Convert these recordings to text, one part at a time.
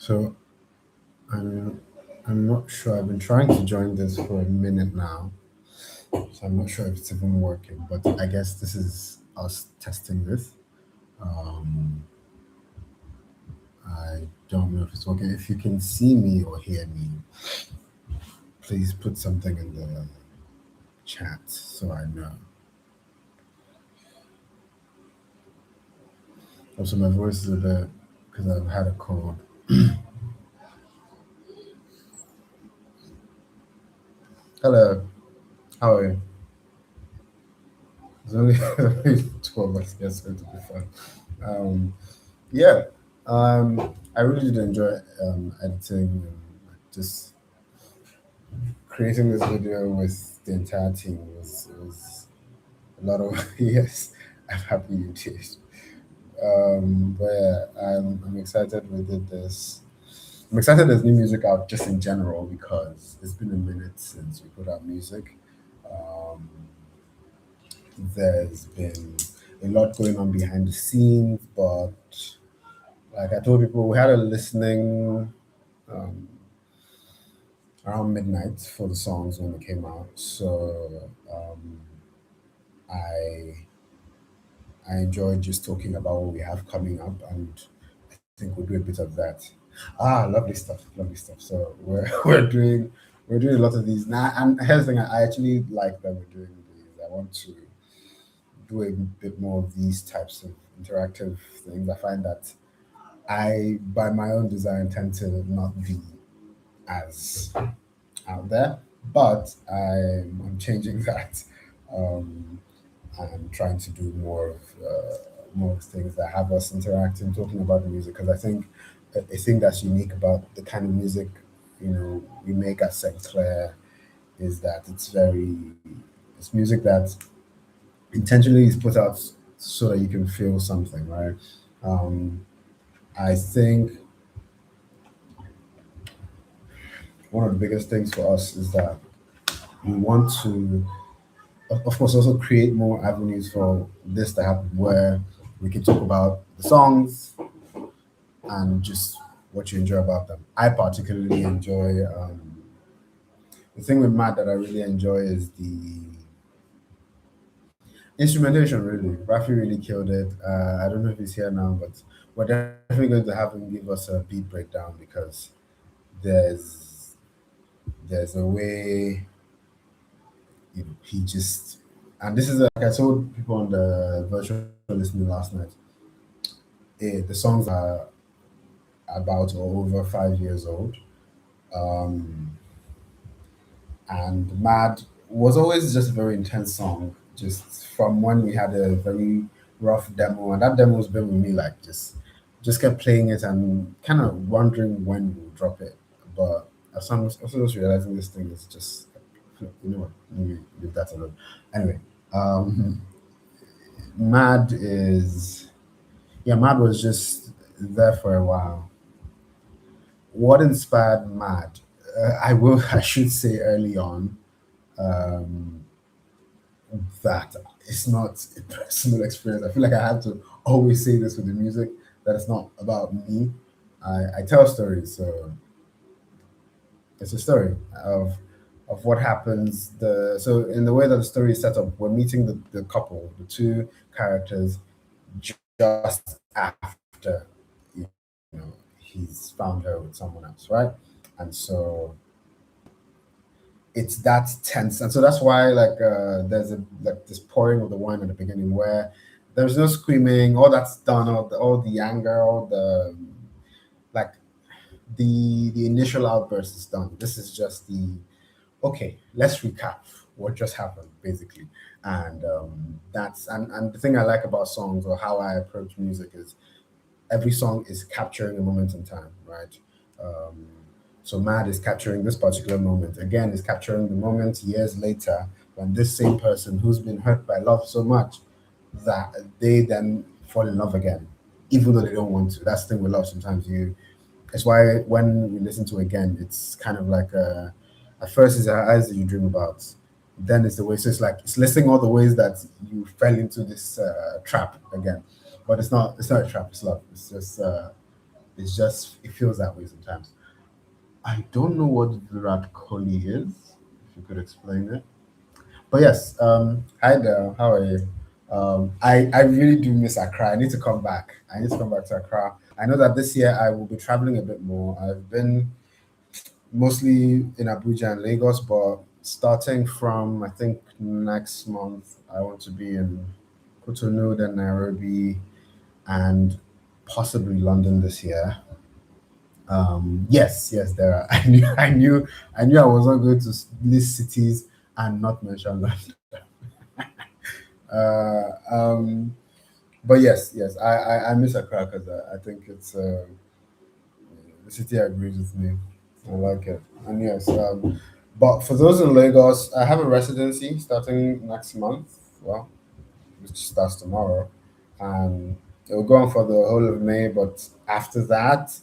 So I'm I'm not sure. I've been trying to join this for a minute now, so I'm not sure if it's even working. But I guess this is us testing this. Um, I don't know if it's working. If you can see me or hear me, please put something in the chat so I know. Also, my voice is a bit because I've had a cold. Hello, how are you? It's only, only 12 of us here, so it'll be fun. Um, yeah, I really did enjoy editing and just creating this video with the entire team was a lot of yes. I'm happy you did. But yeah, I'm excited we did this. I'm excited there's new music out just in general because it's been a minute since we put out music. Um, there's been a lot going on behind the scenes, but like I told people, we had a listening um, around midnight for the songs when they came out. So I I enjoy just talking about what we have coming up, and I think we'll do a bit of that. Ah, lovely stuff, lovely stuff. So we're we're doing a lot of these now. And here's the thing: I actually like that we're doing these. I want to do a bit more of these types of interactive things. I find that I, by my own design, tend to not be as out there, but I'm changing that. Um, and trying to do more of things that have us interacting, talking about the music. Because I think a thing that's unique about the kind of music we make at St. Clair is that it's music that intentionally is put out so that you can feel something, right? Um, I think one of the biggest things for us is that we want to of course also create more avenues for this to happen where we can talk about the songs and just what you enjoy about them. I particularly enjoy the thing with Matt that I really enjoy is the instrumentation. Really, Rafi really killed it. I don't know if he's here now, but we're definitely going to have him give us a beat breakdown because there's there's a way he just, and this is like I told people on the virtual listening last night. The songs are about or over 5 years old. Um, and Mad was always just a very intense song, just from when we had a very rough demo. And that demo has been with me, like, just kept playing it and kind of wondering when we'll drop it. But as I'm also just realizing this thing is just, what, maybe leave that alone. Anyway, um, Mad is, yeah, Mad was just there for a while. What inspired Mad? I should say early on um, that it's not a personal experience. I feel like I have to always say this with the music that it's not about me. I tell stories, so it's a story of what happens. The so in the way that the story is set up, we're meeting the couple, the two characters, just after he's found her with someone else, right? And so it's that tense, and so that's why there's a like this pouring of the wine at the beginning where there's no screaming, all that's done, all the anger, all the like the initial outburst is done. This is just the okay, let's recap what just happened basically. And that's and the thing I like about songs or how I approach music is every song is capturing a moment in time, right? Um, so Mad is capturing this particular moment. Again, is capturing the moment years later when this same person who's been hurt by love so much that they then fall in love again, even though they don't want to. That's the thing with love. Sometimes you. It's why when we listen to it again, it's kind of like at first it's our eyes that you dream about. Then it's the way. So it's like it's listing all the ways that you fell into this trap again, but it's not. It's not a trap. It's love. It's just It's just it feels that way sometimes. I don't know what Virat Kohli is. If you could explain it. But yes, hi there. How are you? I really do miss Accra. I need to come back. I need to come back to Accra. I know that this year I will be traveling a bit more. I've been mostly in Abuja and Lagos, but starting from I think next month, I want to be in Cotonou, then Nairobi, and possibly London this year. Yes, yes, there are. I knew I was not going to list cities and not mention London. Uh, um, but yes, yes, I miss Accra because I think it's the city agrees with me. I like it. And yes, but for those in Lagos, I have a residency starting next month. Well, which starts tomorrow, and it will go on for the whole of May. But after that,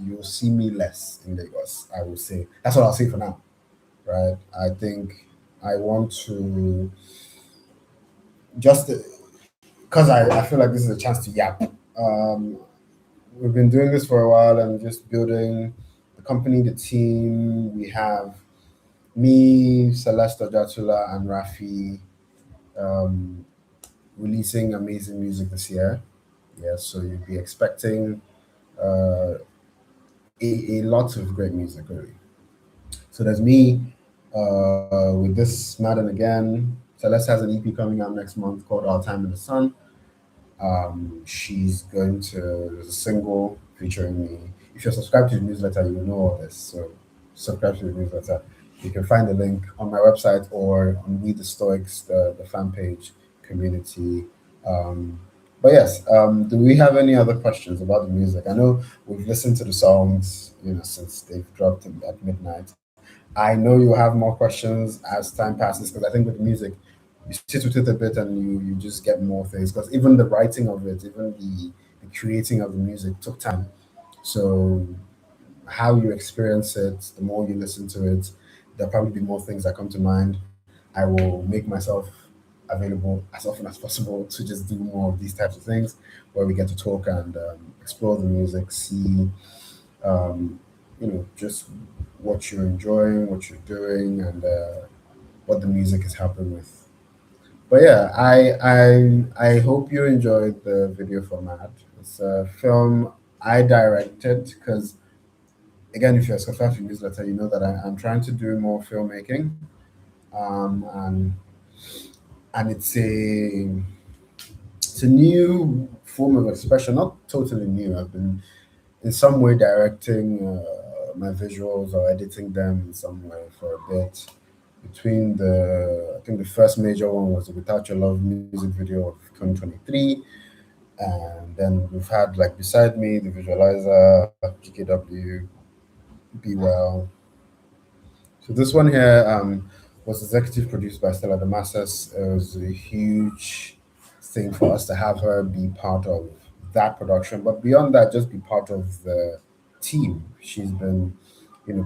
you'll see me less in Lagos. I will say that's what I'll say for now. Right? I think I want to just because I feel like this is a chance to yap. Um, we've been doing this for a while and just building the company, the team. We have me, Celeste Ojatula, and Rafi um, releasing amazing music this year. Yes, so you'd be expecting uh, a lot of great music, really. So there's me with this Madden again. Celeste has an EP coming out next month called Our Time in the Sun. She's going to there's a single featuring me. If you're subscribed to the newsletter, you know all this. So subscribe to the newsletter. You can find the link on my website or on We the Stoics, the fan page community. Um, but yes, do we have any other questions about the music? I know we've listened to the songs, since they've dropped at midnight. I know you have more questions as time passes because I think with music, you sit with it a bit and you just get more things because even the writing of it, even the creating of the music took time. So how you experience it, the more you listen to it, there'll probably be more things that come to mind. I will make myself available as often as possible to just do more of these types of things where we get to talk and explore the music, see, um, just what you're enjoying, what you're doing, and what the music is helping with. But yeah, I hope you enjoyed the video format. It's a film I directed because again, if you're a subscribed to newsletter, you know that I'm trying to do more filmmaking, and it's a new form of expression, not totally new. I've been in some way directing my visuals or editing them in some way for a bit. Between I think the first major one was the Without Your Love music video of 2023. And then we've had like Beside Me, the Visualizer, GKW, Be Well. So this one here was executive produced by Stella Damascus. It was a huge thing for us to have her be part of that production, but beyond that, just be part of the team. She's been,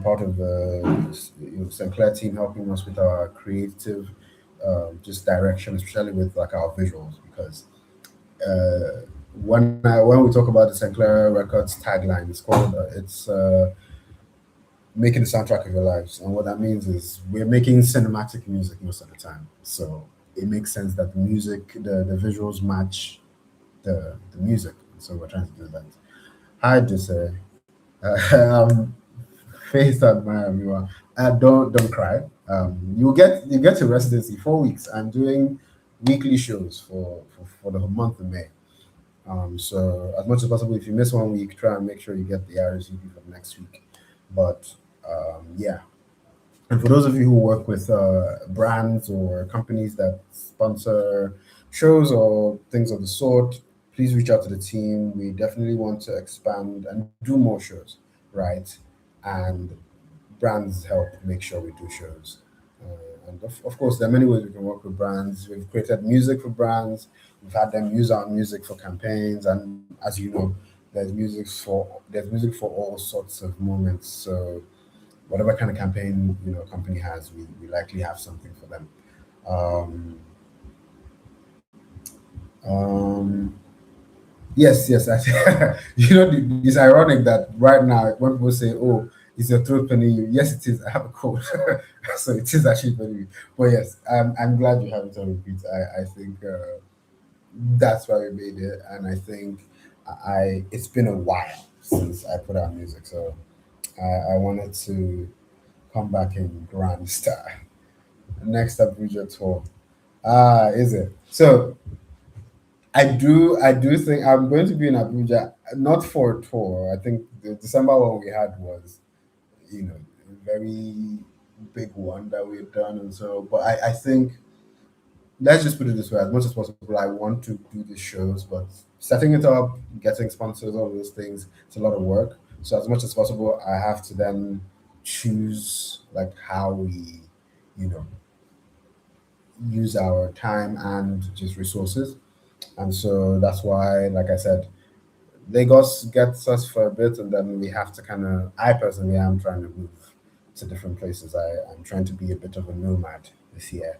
part of the Sinclair team, helping us with our creative, just direction, especially with like our visuals, because when we talk about the Sinclair Records tagline, it's making the soundtrack of your lives. And what that means is we're making cinematic music most of the time. So it makes sense that the music, the visuals match the music. So we're trying to do that. Hi, Jose. Um, face to admire everyone. Don't cry. You get to residency 4 weeks. I'm doing weekly shows for the month of May. So as much as possible, if you miss 1 week, try and make sure you get the RSVP for next week. But yeah, and for those of you who work with brands or companies that sponsor shows or things of the sort, please reach out to the team. We definitely want to expand and do more shows, right? And brands help make sure we do shows. And of course, there are many ways we can work with brands. We've created music for brands. We've had them use our music for campaigns, and as you know, there's music for all sorts of moments. So whatever kind of campaign a company has, we likely have something for them. Um, um, Yes, yes. It's ironic that right now when people say, "Oh, is your throat paining you?" Yes, it is. I have a cold, so it is actually paining me. But yes, I'm glad you have it on repeat. I think that's why we made it, and I think I it's been a while since I put out music, so I wanted to come back in grand style. Next up, Bridget tour. Ah, is it? So I do think I'm going to be in Abuja, not for a tour. I think the December one we had was, a very big one that we had done, and so. But I think let's just put it this way: as much as possible, I want to do the shows, but setting it up, getting sponsors, all those things, it's a lot of work. So as much as possible, I have to then choose like how we, you know, use our time and just resources. And so that's why, like I said, Lagos gets us for a bit, and then we have to kind of. I personally am trying to move to different places. I'm trying to be a bit of a nomad this year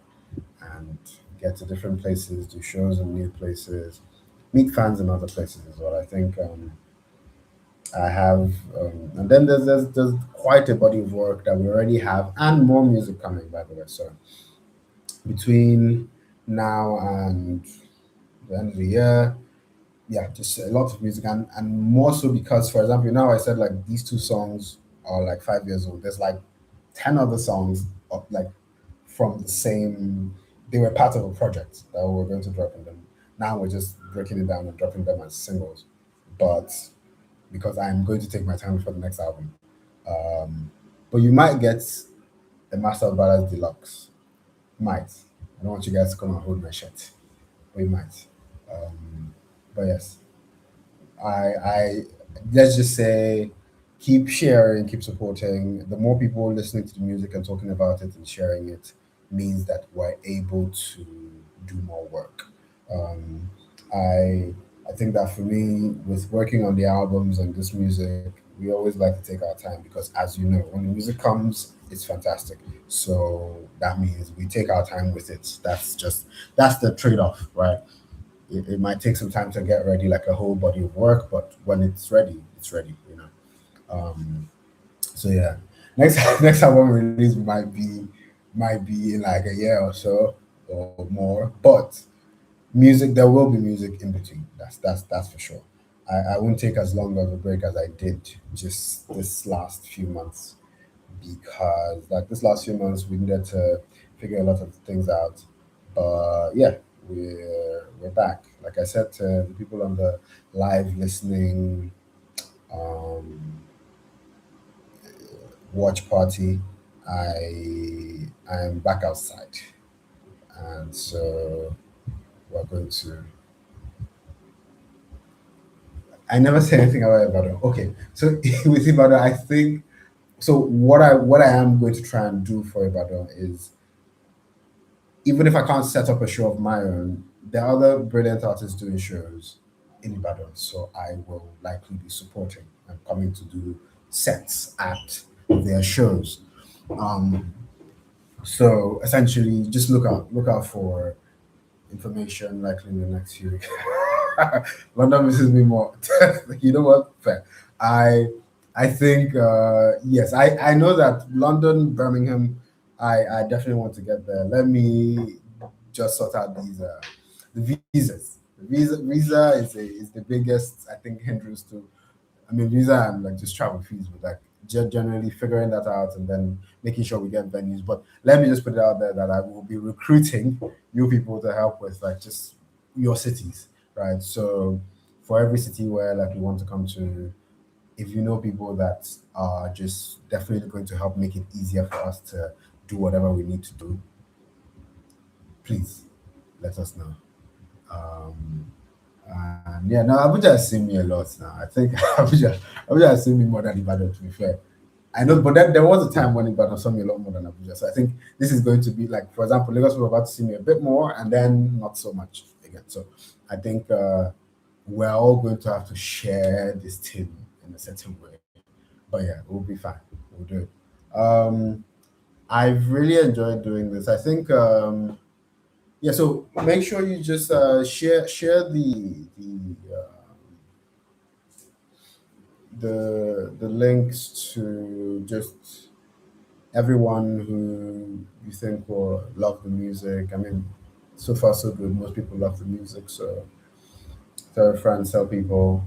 and get to different places, do shows in new places, meet fans in other places as well. I think I have, and then there's quite a body of work that we already have, and more music coming, by the way. So between now and the end of the year, yeah, just a lot of music, and more so because, for example, now I said like these two songs are like 5 years old. There's like 10 other songs of like from the same. They were part of a project that we were going to drop, and then now we're just breaking it down and dropping them as singles. But because I'm going to take my time for the next album, um, but you might get a Master of Ballads Deluxe. Might. I don't want you guys to come and hold my shirt. We might. But yes, I let's just say keep sharing, keep supporting. The more people listening to the music and talking about it and sharing it means that we're able to do more work. Um, I I think that for me, with working on the albums and this music, we always like to take our time because, as you know, when the music comes, it's fantastic. So that means we take our time with it. That's the trade off, right? It might take some time to get ready, like a whole body of work, but when it's ready, it's ready, you know. So yeah, next next album release might be in like a year or so or more, but music there will be music in between. That's for sure. I won't take as long of a break as I did just this last few months because like this last few months we needed to figure a lot of things out. But yeah, we're back. Like I said to the people on the live listening um, watch party, I'm back outside, and so we're going to. I never say anything about Ibadan. Okay, so with Ibadan, I think so. What I am going to try and do for Ibadan is even if I can't set up a show of my own, there are other brilliant artists doing shows in Ibadan. So I will likely be supporting and coming to do sets at their shows. Um, so essentially, just look out for information likely in the next few weeks. London misses me more. You know what? Fair. I I think yes. I know that London, Birmingham. I definitely want to get there. Let me just sort out the visas. The visa is the biggest I think hindrance to. I mean, visa and like just travel fees, but like generally figuring that out and then making sure we get venues. But let me just put it out there that I will be recruiting you people to help with like just your cities, right? So for every city where like we want to come to, if you know people that are just definitely going to help make it easier for us to do whatever we need to do, please let us know. Um, and yeah, no, Abuja has seen me a lot now. I think Abuja has seen me more than Ibadan, to be fair. I know, but then there was a time when Ibadan saw me a lot more than Abuja. So I think this is going to be like, for example, Lagos were about to see me a bit more and then not so much again. So I think we're all going to have to share this team in a certain way. But yeah, we'll be fine. We'll do it. I've really enjoyed doing this. I think yeah, so make sure you just share the the links to just everyone who you think will love the music. I mean, so far so good. Most people love the music, so tell friends, tell people.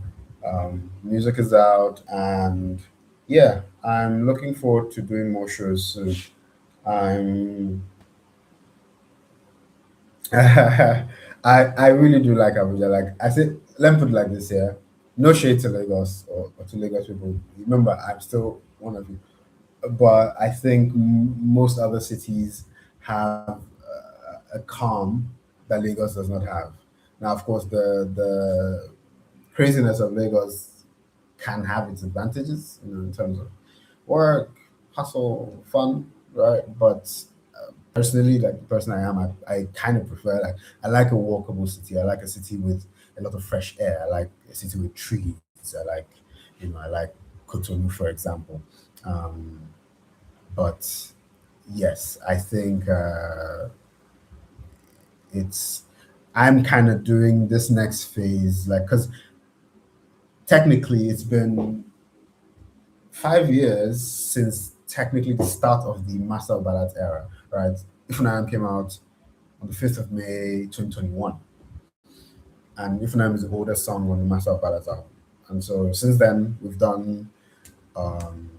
Music is out, and yeah, I'm looking forward to doing more shows soon. I'm I really do like Abuja. Like I said, let me put it like this here. No shade to Lagos or to Lagos people. Remember, I'm still one of you. But I think most other cities have a calm that Lagos does not have. Now, of course, the craziness of Lagos can have its advantages, in terms of work, hustle, fun, right? But personally, like the person I am, I kind of prefer, like, I like a walkable city. I like a city with a lot of fresh air. I like a city with trees. I like Cotonou, for example. Um, but yes, I think it's I'm kind of doing this next phase, like, because technically it's been 5 years since technically the start of the Master of Ballads era, right? If came out on the 5th of May 2021, and If is the oldest song on the Master of Ballads album. And so since then, we've done um,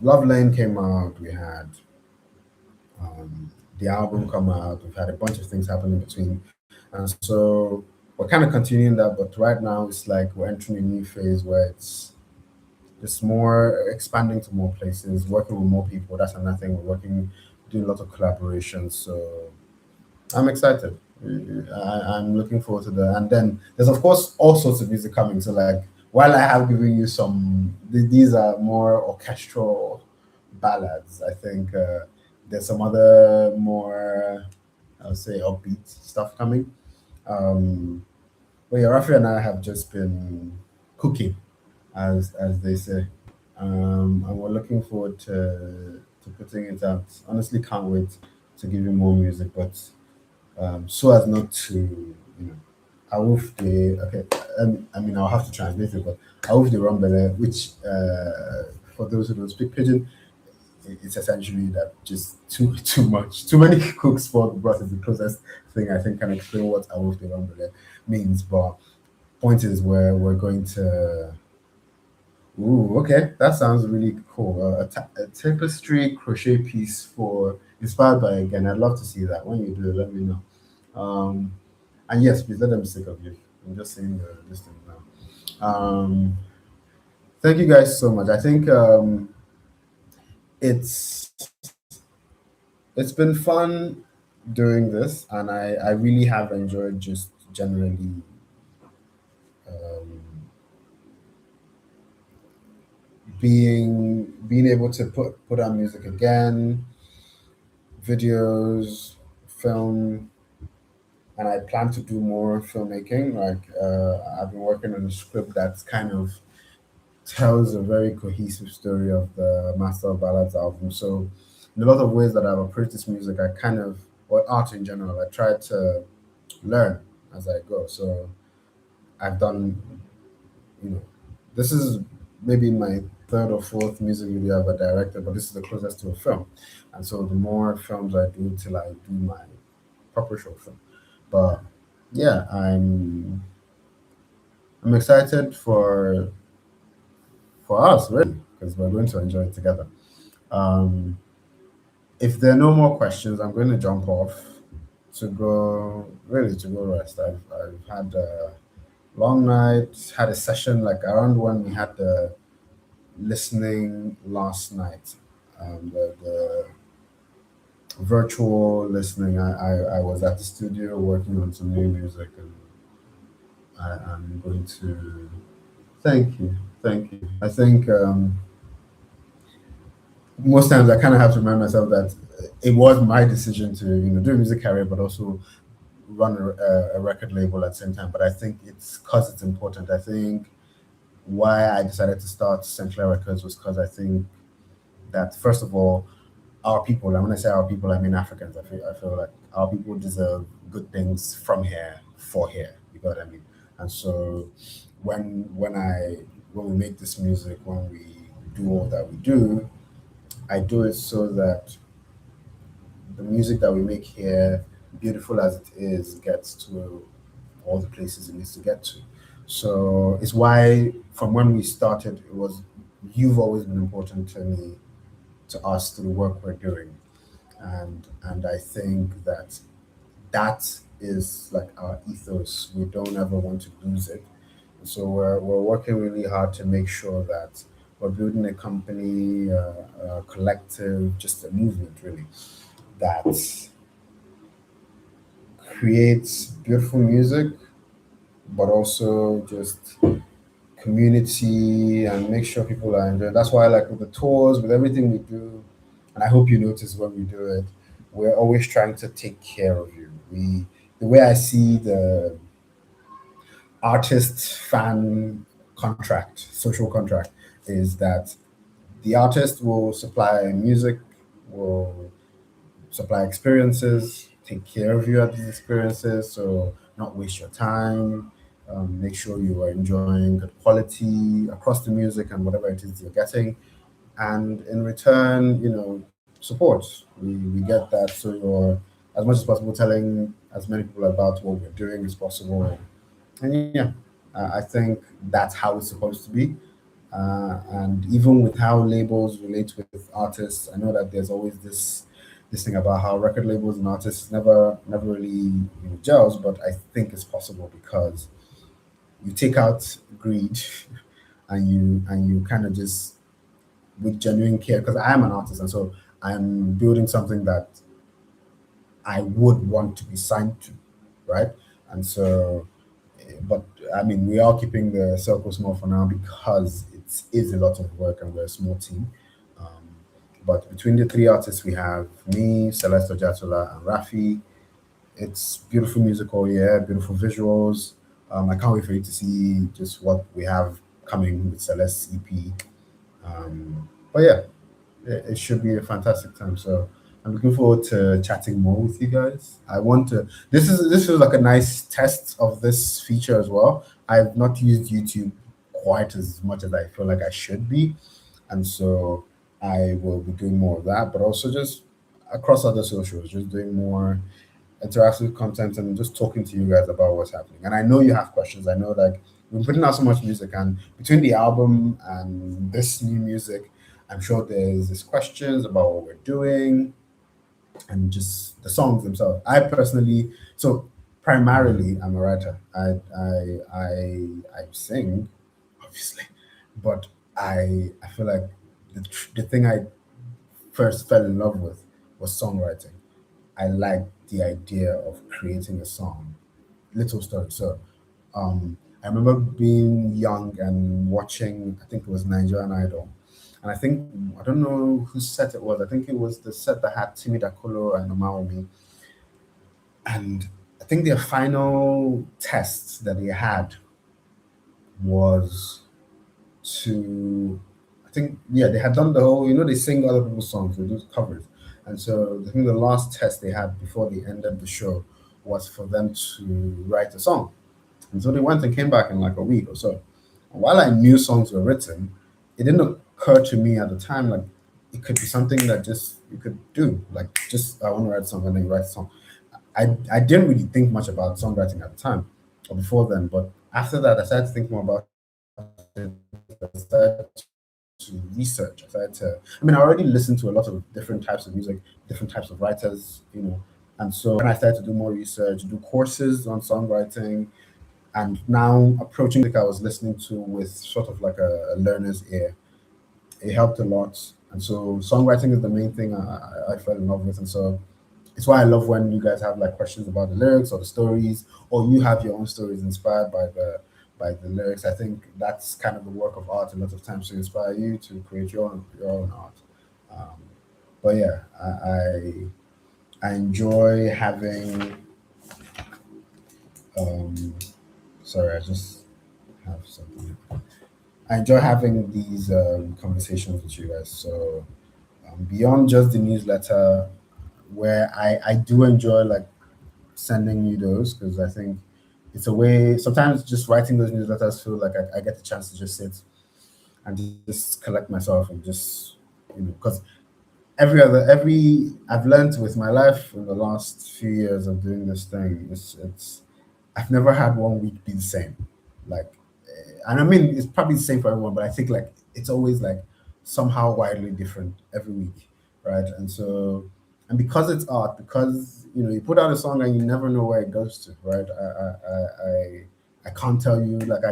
Love Lane came out, we had the album come out, we've had a bunch of things happen in between. And so we're kind of continuing that, but right now it's like we're entering a new phase where it's just more expanding to more places, working with more people. That's another thing. We're working, doing a lot of collaborations. So I'm excited. I'm looking forward to that. And then there's of course all sorts of music coming. So like while I have given you some, these are more orchestral ballads. I think there's some other more, I would say, upbeat stuff coming. Um, but yeah, Rafi and I have just been cooking, as they say, and we're looking forward to putting it out. Honestly, can't wait to give you more music, but so as not to, awoof the okay. I mean, I'll have to translate it, but awoof the rumbele, which for those who don't speak pidgin, it's essentially that just too much, too many cooks for the broth is the closest thing I think can explain what awoof the rumbele means. But point is, where we're going to. Ooh, okay, that sounds really cool. A tapestry crochet piece for inspired by again. I'd love to see that. When you do it, let me know. Um, and yes, please let them be sick of you. I'm just saying this thing now. Thank you guys so much. I think it's it's been fun doing this, and I really have enjoyed just generally um, being able to put on music again, videos, film, and I plan to do more filmmaking. Like I've been working on a script that's kind of tells a very cohesive story of the Master of Ballads album. So in a lot of ways that I've approached this music, I kind of, or art in general, I try to learn as I go. So I've done, you know, this is maybe my third or fourth music video I've ever directed, but this is the closest to a film. And so the more films I do till I do my proper short film. But yeah, I'm excited for us really because we're going to enjoy it together. Um, if there are no more questions, I'm going to jump off to go rest. I've had a long night, had a session like around when we had the listening last night, the virtual listening. I was at the studio working on some new music, and I'm going to thank you. Thank you. I think most times I kind of have to remind myself that it was my decision to do a music career, but also run a record label at the same time. But I think it's because it's important. I think why I decided to start Sinclair Records was because I think that first of all, our people, and when I say our people, I mean Africans. I feel like our people deserve good things from here for here. You know what I mean? And so when I when we make this music, when we do all that we do, I do it so that the music that we make here, beautiful as it is, gets to all the places it needs to get to. So it's why from when we started, it was you've always been important to me, to us, to the work we're doing, and I think that that is like our ethos. We don't ever want to lose it. So we're working really hard to make sure that we're building a company, a collective, just a movement really, that creates beautiful music, but also just community and make sure people are enjoying. That's why, like with the tours, with everything we do, and I hope you notice when we do it, we're always trying to take care of you. The way I see the artist fan contract, social contract, is that the artist will supply music, will supply experiences, take care of you at these experiences, so not waste your time. Make sure you are enjoying good quality across the music and whatever it is you're getting. And in return, support. We get that, so you're as much as possible telling as many people about what we're doing as possible. And yeah, I think that's how it's supposed to be. And even with how labels relate with artists, I know that there's always this thing about how record labels and artists never really gels, but I think it's possible because you take out greed and you kind of just with genuine care, because I am an artist and so I'm building something that I would want to be signed to, right? And so, but I mean, we are keeping the circle small for now because it is a lot of work and we're a small team. Um, but between the three artists we have, me, Celeste Ojatola, and Rafi, it's beautiful music all year, beautiful visuals. I can't wait for you to see just what we have coming with Celeste's EP. But yeah, it should be a fantastic time. So I'm looking forward to chatting more with you guys. I want to. This feels like a nice test of this feature as well. I've not used YouTube quite as much as I feel like I should be, and so I will be doing more of that. But also just across other socials, just doing more interactive content and just talking to you guys about what's happening. And I know you have questions. I know like we're putting out so much music, and between the album and this new music, I'm sure there's these questions about what we're doing and just the songs themselves. I personally, so primarily, I'm a writer. I sing, obviously, but I feel like the thing I first fell in love with was songwriting. I like the idea of creating a song. Little story. So, I remember being young and watching. I think it was Nigerian Idol, and I don't know whose set it was. I think it was the set that had Timi Dakolo and Omaomi, and I think their final test that they had was to I think yeah they had done the whole they sing other people's songs, they do covers, and so I think the last test they had before they ended the show was for them to write a song, and so they went and came back in like a week or so. And while I knew songs were written, it didn't occur to me at the time like it could be something that just you could do, like just I want to write a song and then you write a song. I didn't really think much about songwriting at the time or before then, but after that I started to think more about it. I started to research. I mean, I already listened to a lot of different types of music, different types of writers. And so when I started to do more research, do courses on songwriting, and now approaching music I was listening to with sort of like a learner's ear, it helped a lot. And so songwriting is the main thing I fell in love with. And so it's why I love when you guys have like questions about the lyrics or the stories, or you have your own stories inspired by the lyrics. I think that's kind of the work of art a lot of times to inspire you to create your own art. Um, but yeah, I enjoy having. Um, sorry, I just have something. I enjoy having these conversations with you guys. So beyond just the newsletter, where I do enjoy like sending you those because I think it's a way. Sometimes just writing those newsletters feel like I get the chance to just sit. and just collect myself and just, because every I've learned with my life in the last few years of doing this thing, it's I've never had one week be the same. Like, and I mean, it's probably the same for everyone, but I think like it's always like somehow widely different every week, right? And so, and because it's art, because you put out a song and you never know where it goes to, right? I can't tell you like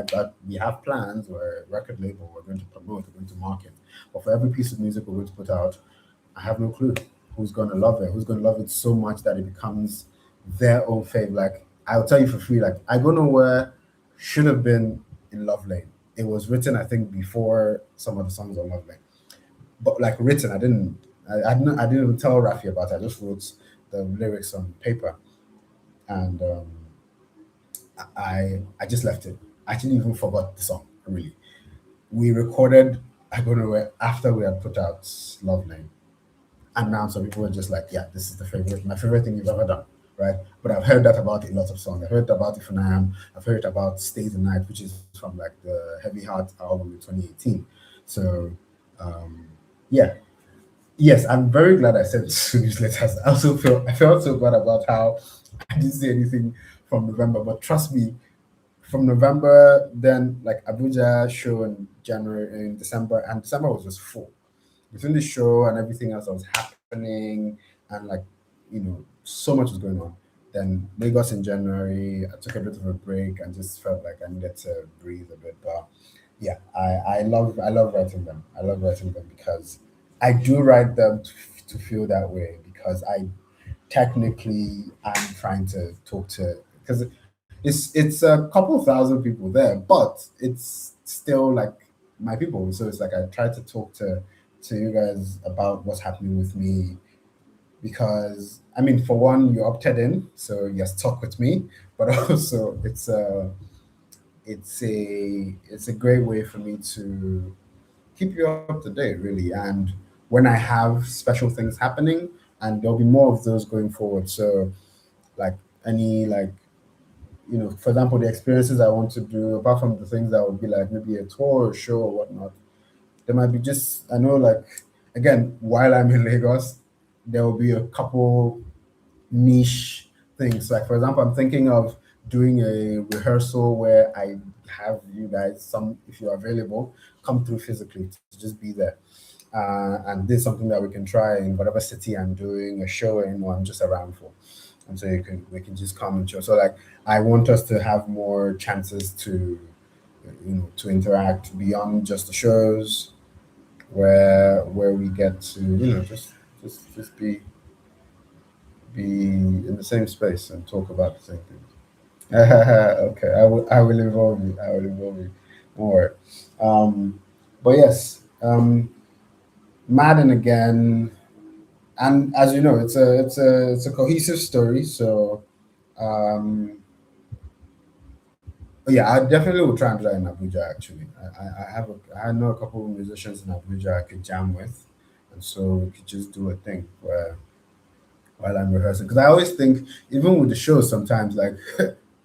we have plans. We're a record label. We're going to promote. We're going to market. But for every piece of music we're going to put out, I have no clue who's going to love it. Who's going to love it so much that it becomes their own fave. Like I'll tell you for free. Like I go nowhere should have been in Love Lane. It was written, I think, before some of the songs on Love Lane. But like written, I didn't. I didn't even tell Rafi about it. I just wrote the lyrics on paper, and I just left it. I actually even forgot the song. Really, we recorded. I don't know where after we had put out Love Lane, and now some people were just like, yeah, this is my favorite thing you've ever done, right? But I've heard that about a lot of songs. I've heard about If and I Am. I've heard about Stay the Night, which is from like the Heavy Heart album in 2018. So, um, yeah, yes, I'm very glad I sent two newsletters. I felt so bad about how I didn't see anything from November, but trust me, from November, then like Abuja show in January, in December, and December was just full between the show and everything else that was happening, and like so much was going on. Then Lagos in January, I took a bit of a break and just felt like I needed to breathe a bit. But yeah, I love writing them. I love writing them because I do write them to feel that way, because I technically I'm trying to talk to, because it's a couple thousand people there, but it's still like my people. So it's like I try to talk to you guys about what's happening with me, because I mean, for one, you opted in, so you're stuck with me, but also it's a great way for me to keep you up to date, really. And when I have special things happening, and there'll be more of those going forward. So like any like for example, the experiences I want to do, apart from the things that would be like maybe a tour or show or whatnot, there might be just I know like again while I'm in Lagos, there will be a couple niche things. Like for example, I'm thinking of doing a rehearsal where I have you guys some if you're available come through physically to just be there. And this is something that we can try in whatever city I'm doing a show in or I'm just around for. And so we can just come and show. So like I want us to have more chances to to interact beyond just the shows, where we get to just be in the same space and talk about the same things. Okay, I will involve you. I will involve you. Don't worry. But yes, Madden again, and as you know, it's a cohesive story. So um, yeah, I definitely will try and do that in Abuja. Actually, I know a couple of musicians in Abuja I could jam with, and so we could just do a thing where while I'm rehearsing. Because I always think, even with the shows, sometimes like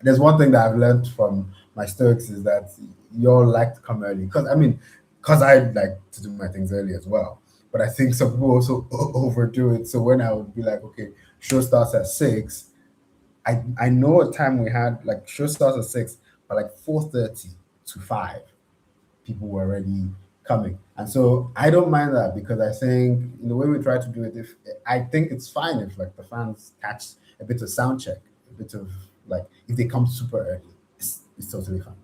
there's one thing that I've learned from my Stoics is that you all like to come early. Because I mean, because I like to do my things early as well. But I think some people also overdo it. So when I would be like, okay, show starts at 6, I know a time we had like show starts at 6, but like 4:30 to 5 people were already coming. And so I don't mind that, because I think in the way we try to do it, if I think it's fine if like the fans catch a bit of sound check, a bit of like if they come super early, it's totally fine.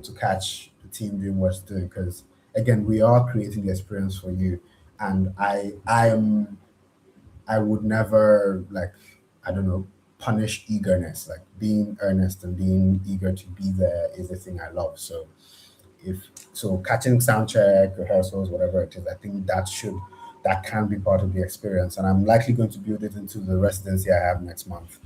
To catch the team doing what's doing, because again, we are creating the experience for you. And I would never like I don't know punish eagerness. Like being earnest and being eager to be there is a thing I love. So if catching sound check, rehearsals, whatever it is, I think that can be part of the experience. And I'm likely going to build it into the residency I have next month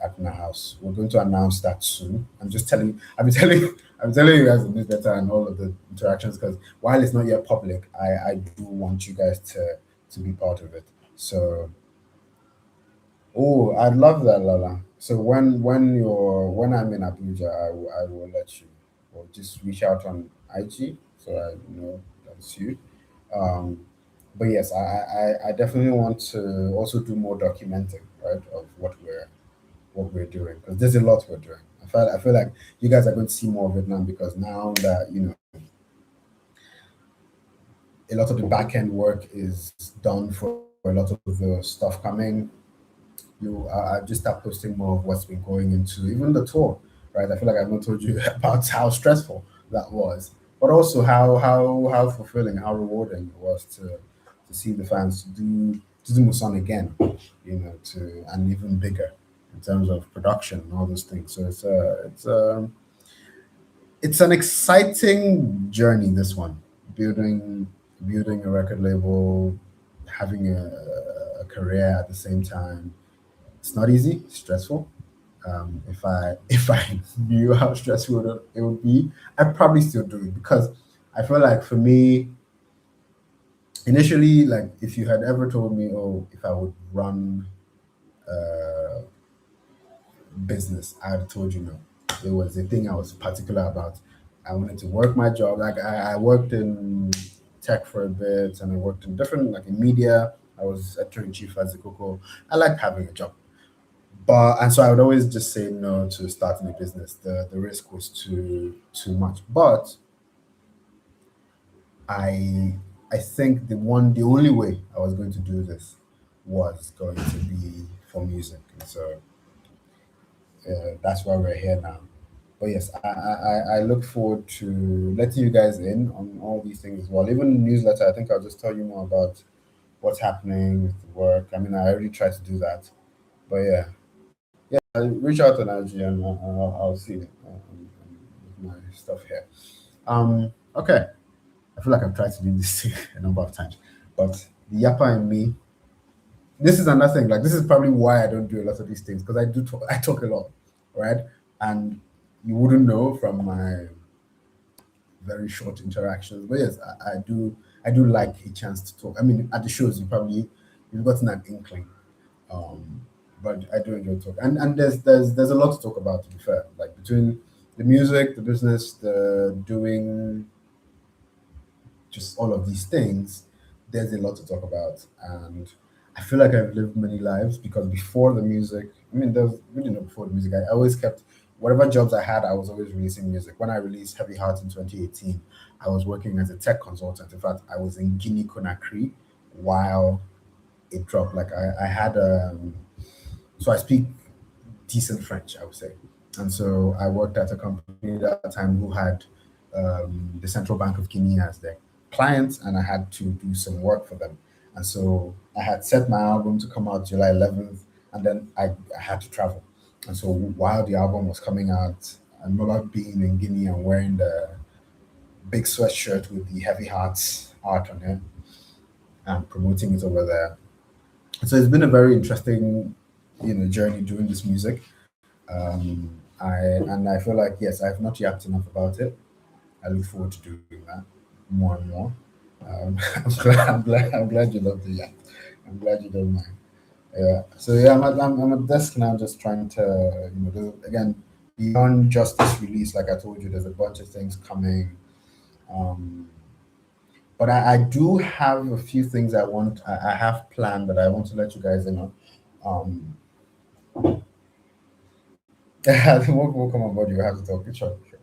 at my house. We're going to announce that soon. I'm telling you guys the newsletter and all of the interactions, because while it's not yet public, I do want you guys to be part of it. So oh, I'd love that, Lala. So when I'm in Abuja, I will let you, or just reach out on IG. so I know that's you. Um, but yes, I definitely want to also do more documenting, right, of what we're doing, because there's a lot we're doing. I feel like you guys are going to see more of it now, because now that a lot of the back end work is done for a lot of the stuff coming. I just start posting more of what's been going into even the tour, right? I feel like I've not told you about how stressful that was, but also how fulfilling, how rewarding it was to see the fans to do Musan again, to and even bigger in terms of production and all those things. So it's an exciting journey. This one, building building a record label, having a career at the same time. It's not easy. It's stressful. If I if I knew how stressful it would be, I'd probably still do it, because I feel like for me, initially, like if you had ever told me, oh, if I would run a business, I'd have told you no. It was a thing I was particular about. I wanted to work my job. Like I worked in tech for a bit, and I worked in different, like in media. I was editor in chief at Zikoko. I liked having a job. But and so I would always just say no to starting a business. The risk was too much. But I I think the only way I was going to do this was going to be for music. And so that's why we're here now. But yes, I look forward to letting you guys in on all these things as well. Even the newsletter, I think I'll just tell you more about what's happening with the work. I mean, I already tried to do that. But yeah, I'll reach out to Naji, and I'll see with my stuff here. Okay. I feel like I've tried to do this a number of times, but the yapper in me, this is another thing. Like, this is probably why I don't do a lot of these things, because I talk a lot, right? And you wouldn't know from my very short interactions, but yes, I do like a chance to talk. I mean, at the shows, you've gotten an inkling. Um, but I do enjoy talk, and there's a lot to talk about. To be fair, like between the music, the business, the doing, just all of these things, there's a lot to talk about. And I feel like I've lived many lives, because before the music, I mean, there's really no before the music. I always kept whatever jobs I had, I was always releasing music. When I released Heavy Heart in 2018, I was working as a tech consultant. In fact, I was in Guinea Conakry while it dropped. Like I had so I speak decent French, I would say. And so I worked at a company at that time who had the Central Bank of Guinea as their clients, and I had to do some work for them. And so I had set my album to come out July 11th, and then I had to travel. And so while the album was coming out, I remember being in Guinea and wearing the big sweatshirt with the Heavy Hearts art on it and promoting it over there. So it's been a very interesting, journey doing this music. I feel like, yes, I've not yapped enough about it. I look forward to doing that more and more. I'm glad you love the yap. I'm glad you don't mind. Yeah. So yeah, I'm at desk now, just trying to, again, beyond just this release, like I told you, there's a bunch of things coming. Um, but I do have a few things I have planned that I want to let you guys in on. Um, I think we'll come on board. You have to talk. Sure, sure.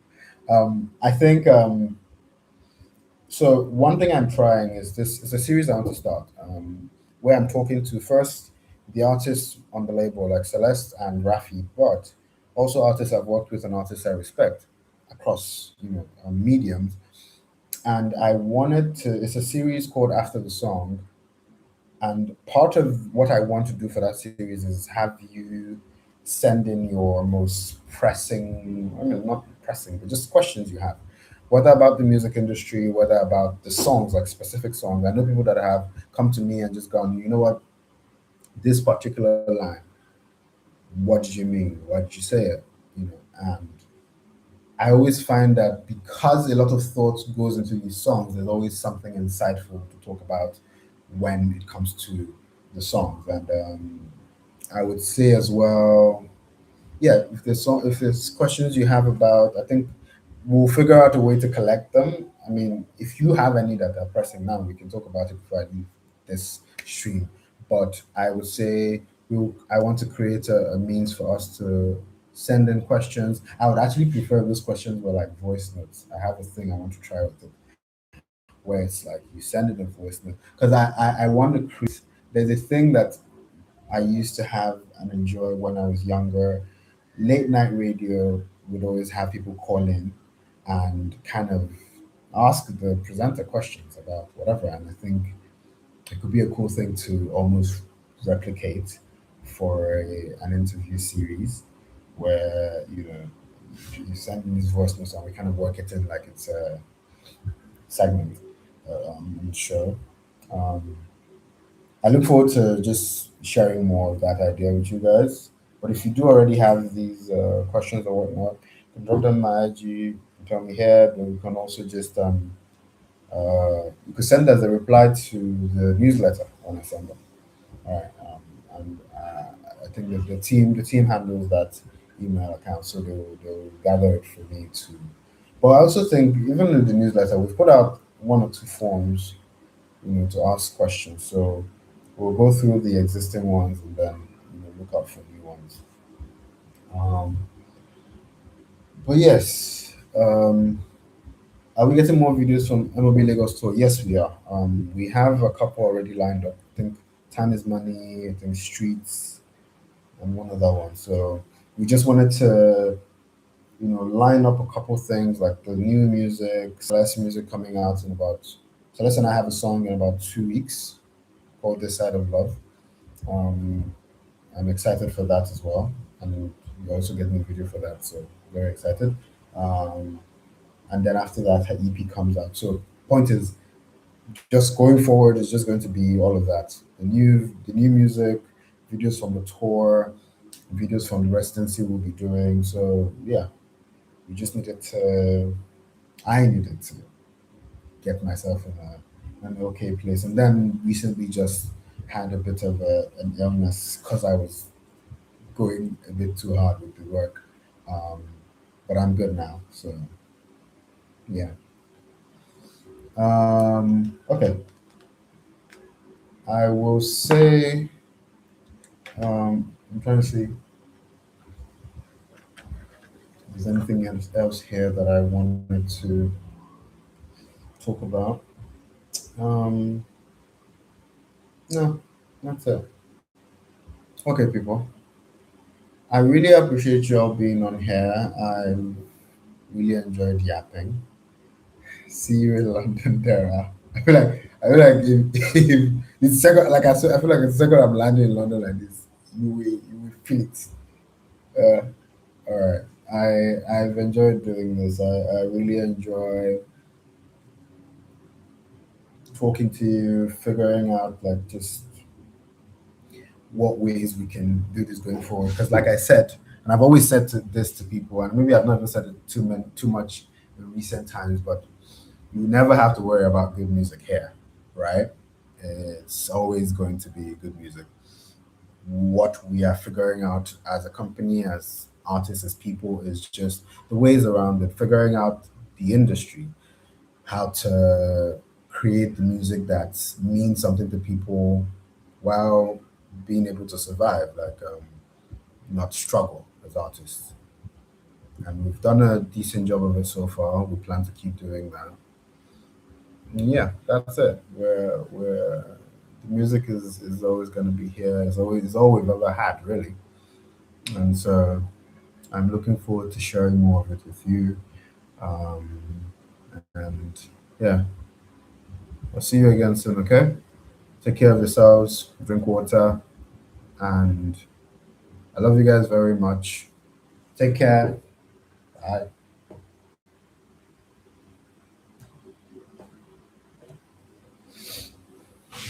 I think so. One thing I'm trying is this. It's a series I want to start, where I'm talking to first the artists on the label, like Celeste and Rafi, but also artists I've worked with and artists I respect across mediums. And I wanted to. It's a series called After the Song, and part of what I want to do for that series is have you send in your most pressing, I mean, not pressing, but just questions you have, whether about the music industry, whether about the songs, like specific songs. I know people that have come to me and just gone, you know what, this particular line, what did you mean? Why did you say it? And I always find that because a lot of thought goes into these songs, there's always something insightful to talk about when it comes to the songs. And I would say as well, yeah, if there's questions you have about, I think we'll figure out a way to collect them. I mean, if you have any that are pressing now, we can talk about it before I leave this stream. But I would say I want to create a means for us to send in questions. I would actually prefer if those questions were like voice notes. I have a thing I want to try with it where it's like you send it in voice note. Because I want to create, there's a thing that I used to have and enjoy when I was younger. Late night radio would always have people call in and kind of ask the presenter questions about whatever. And I think it could be a cool thing to almost replicate for an interview series where, you send in these voice notes and we kind of work it in like it's a segment on the show. Um, I look forward to just sharing more of that idea with you guys. But if you do already have these questions or whatnot, you can drop them in my IG, tell me here, but you can also just you could send as a reply to the newsletter when I send them. All right, and I think that the team handles that email account, so they'll gather it for me to. But I also think even in the newsletter, we've put out one or two forms, to ask questions. So we'll go through the existing ones and then look out for new ones. Um, but yes, are we getting more videos from MLB Lagos tour? Yes, we are. We have a couple already lined up. I think Time is Money, I think Streets, and one other one. So we just wanted to, line up a couple things like the new music, Celeste music coming out in about. Celeste and I have a song in about 2 weeks called This Side of Love. Um, I'm excited for that as well, and we're also getting a video for that, so very excited. Um, and then after that, her EP comes out. So point is, just going forward is just going to be all of that: the new music, videos from the tour, videos from the residency we'll be doing. So yeah, we just needed to. I needed to get myself in an okay place, and then recently just had a bit of an illness because I was going a bit too hard with the work. Um, but I'm good now. So yeah. Okay. I will say I'm trying to see if there's anything else here that I wanted to talk about. Um, no, that's it. Okay, people. I really appreciate you all being on here. I really enjoyed yapping. See you in London, Dara. I feel like if it's second, like I feel like the second I'm landing in London like this, you will feel it. Uh, all right. I've enjoyed doing this. I really enjoy talking to you, figuring out like just what ways we can do this going forward. Because like I said, and I've always said this to people, and maybe I've not even said it too much in recent times, but you never have to worry about good music here, right? It's always going to be good music. What we are figuring out as a company, as artists, as people, is just the ways around it, figuring out the industry, how to create the music that means something to people while being able to survive, like not struggle as artists. And we've done a decent job of it so far. We plan to keep doing that. And yeah, that's it. We're the music is always going to be here. It's all we've ever had, really. And so I'm looking forward to sharing more of it with you. Um, and yeah, I'll see you again soon. Okay, take care of yourselves. Drink water, and I love you guys very much. Take care. Bye.